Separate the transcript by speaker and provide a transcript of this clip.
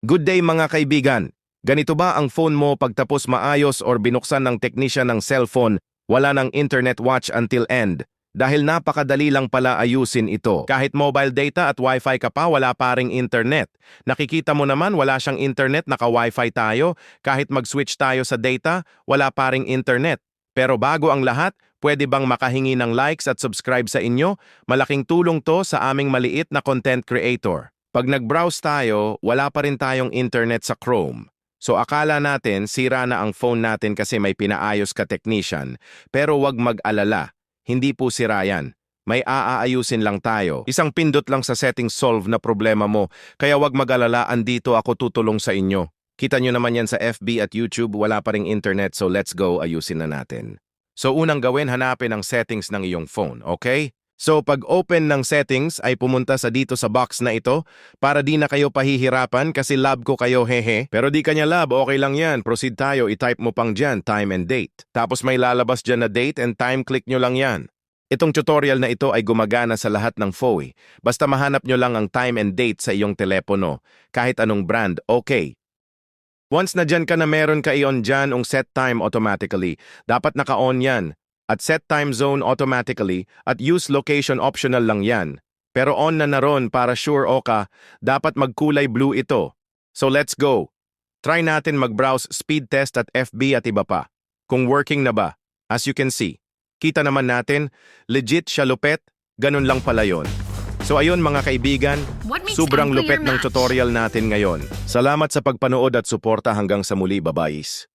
Speaker 1: Good day mga kaibigan. Ganito ba ang phone mo pagtapos maayos or binuksan ng technician ng cellphone, wala ng internet watch until end? Dahil napakadali lang pala ayusin ito. Kahit mobile data at wifi ka pa, wala pa ring internet. Nakikita mo naman wala siyang internet, naka-wifi tayo. Kahit mag-switch tayo sa data, wala pa ring internet. Pero bago ang lahat, pwede bang makahingi ng likes at subscribe sa inyo? Malaking tulong to sa aming maliit na content creator. Pag nag-browse tayo, wala pa rin tayong internet sa Chrome. So akala natin sira na ang phone natin kasi may pinaayos ka technician. Pero wag mag-alala, hindi po sira yan. May aayusin lang tayo. Isang pindot lang sa settings solve na problema mo. Kaya wag mag-alala, andito ako tutulong sa inyo. Kita nyo naman yan sa FB at YouTube, wala pa ring internet, so let's go, ayusin na natin. So unang gawin, hanapin ang settings ng iyong phone, okay? So pag open ng settings ay pumunta sa dito sa box na ito para di na kayo pahihirapan kasi lab ko kayo hehe. Pero di kanya lab, okay lang yan. Proceed tayo, i-type mo pang dyan, time and date. Tapos may lalabas dyan na date and time, click nyo lang yan. Itong tutorial na ito ay gumagana sa lahat ng phone. Basta mahanap nyo lang ang time and date sa iyong telepono. Kahit anong brand, okay. Once na dyan ka na meron ka i-on dyan ang set time automatically. Dapat naka-on yan. At set time zone automatically at use location optional lang yan. Pero on na naron para sure ka, dapat magkulay blue ito. So let's go. Try natin mag-browse speed test at FB at iba pa. Kung working na ba? As you can see. Kita naman natin, legit siya lupet, ganun lang pala yon. So ayun mga kaibigan, sobrang lupet ng tutorial natin ngayon. Salamat sa pagpanood at suporta hanggang sa muli, babayis.